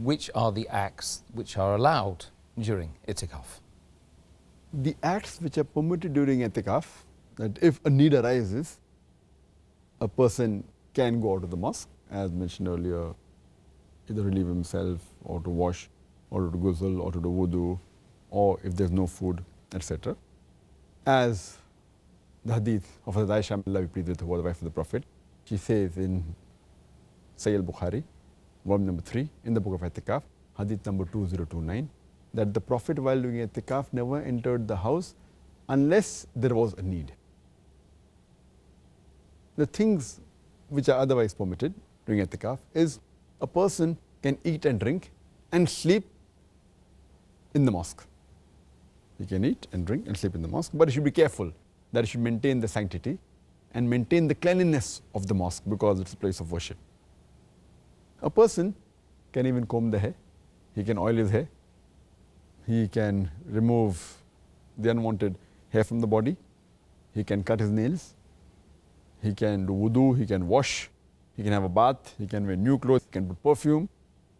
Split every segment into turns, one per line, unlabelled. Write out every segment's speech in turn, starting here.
which are the acts which are allowed during itikaf?
The acts which are permitted during itikaf, that if a need arises, a person can go out of the mosque, as mentioned earlier, either relieve himself or to wash or to ghusl or to do wudu, or if there's no food, etc. As the hadith of Hazrat Aisha, may Allah be pleased with her, the wife of the Prophet, she says in Sahih al-Bukhari, volume number 3, in the book of Itikaf, hadith number 2029, that the Prophet while doing Itikaf never entered the house unless there was a need. The things which are otherwise permitted during Itikaf is a person can eat and drink and sleep in the mosque. He can eat and drink and sleep in the mosque, but he should be careful that he should maintain the sanctity and maintain the cleanliness of the mosque because it's a place of worship. A person can even comb the hair, he can oil his hair, he can remove the unwanted hair from the body, he can cut his nails, he can do wudu, he can wash, he can have a bath, he can wear new clothes, he can put perfume.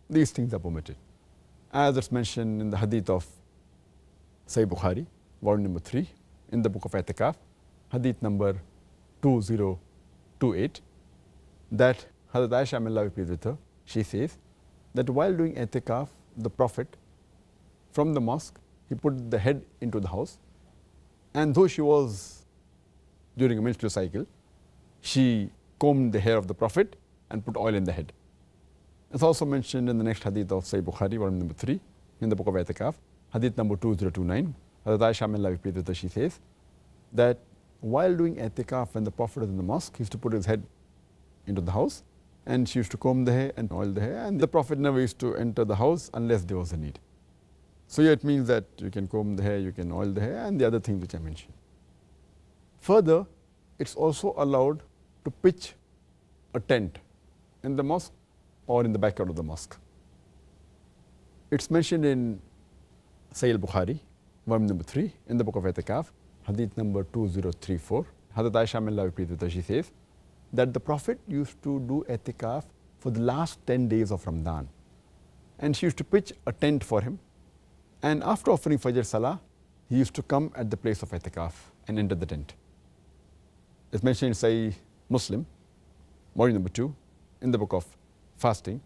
These things are permitted. As it's mentioned in the hadith of Sahih Bukhari, volume number 3, in the book of Itikaf, hadith number 2028, that Hazrat Aisha, may Allah be pleased with her, she says that while doing Itikaf, the Prophet, from the mosque, he put the head into the house, and though she was during a menstrual cycle, she combed the hair of the Prophet and put oil in the head. It's also mentioned in the next hadith of Sahih Bukhari, volume number 3, in the book of Itikaf, hadith number 2029. Hazrat Aisha, may Allah be pleased with her, she says that while doing Itikaf, when the Prophet was in the mosque, he used to put his head into the house, and she used to comb the hair and oil the hair, and the Prophet never used to enter the house unless there was a need. So here it means that you can comb the hair, you can oil the hair, and the other things which I mentioned. Further, it's also allowed to pitch a tent in the mosque or in the backyard of the mosque. It's mentioned in Sahih al-Bukhari, volume number 3, in the book of Itikaf, hadith number 2034. Hazrat Aisha, may Allah be pleased with her, she says that the Prophet used to do Itikaf for the last 10 days of Ramadan, and she used to pitch a tent for him, and after offering Fajr Salah, he used to come at the place of Itikaf and enter the tent. It's mentioned in Sahih Muslim, volume number 2, in the book of Fasting,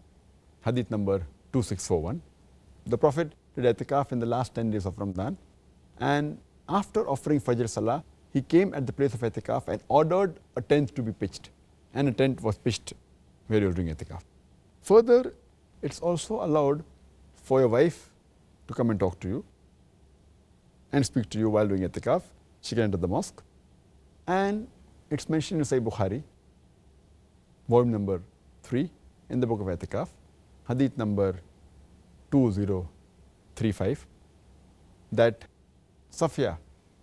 hadith number 2641. The Prophet did Itikaf in the last 10 days of Ramadan, and after offering Fajr Salah, he came at the place of Itikaf and ordered a tent to be pitched, and a tent was pitched where he was doing Itikaf. Further, it's also allowed for your wife to come and talk to you and speak to you while doing Itikaf. She can enter the mosque, and it's mentioned in Sahih Bukhari, volume number 3, in the book of Itikaf, hadith number 2035, that Safiya,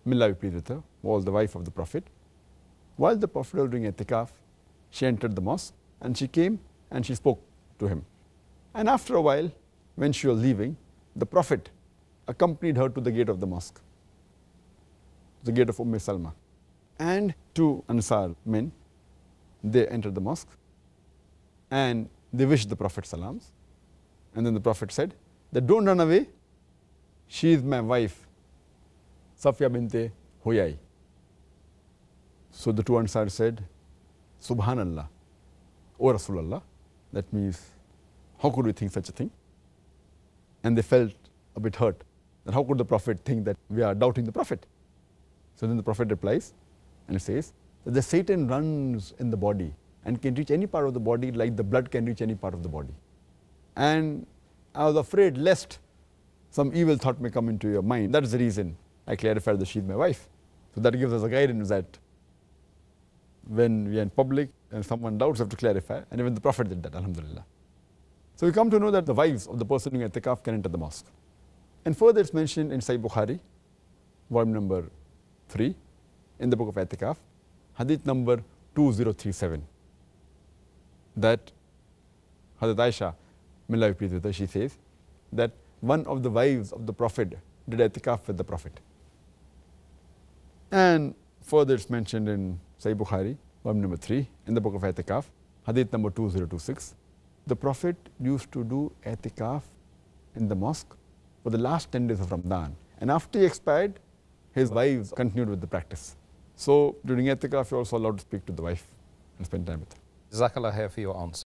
may Allah be pleased with her, was the wife of the Prophet. While the Prophet was doing Itikaf, she entered the mosque and she came and she spoke to him. And after a while, when she was leaving, the Prophet accompanied her to the gate of the mosque, the gate of Salma. And two Ansar men, they entered the mosque and they wished the Prophet salams. And then the Prophet said that don't run away, she is my wife, Safiya binte Huyai. So the two Ansar said, Subhanallah, O Rasulullah, that means how could we think such a thing? And they felt a bit hurt that how could the Prophet think that we are doubting the Prophet? So then the Prophet replies and says that the Satan runs in the body and can reach any part of the body like the blood can reach any part of the body. And I was afraid lest some evil thought may come into your mind. That is the reason I clarified that she is my wife. So that gives us a guidance that when we are in public and someone doubts, we have to clarify. And even the Prophet did that, alhamdulillah. So we come to know that the wives of the person doing Itikaf can enter the mosque. And further it's mentioned in Sahih Bukhari, volume number 3, in the book of Itikaf, hadith number 2037, that Hazrat Aisha, may Allah be pleased with her, she says that one of the wives of the Prophet did Itikaf with the Prophet. And further it's mentioned in Sahih Bukhari, volume number 3, in the book of Itikaf, hadith number 2026, the Prophet used to do i'tikaf in the mosque for the last 10 days of Ramadan. And after he expired, his wives continued with the practice. So during i'tikaf, you're also allowed to speak to the wife and spend time with her.
Jazakallah khair for your answer.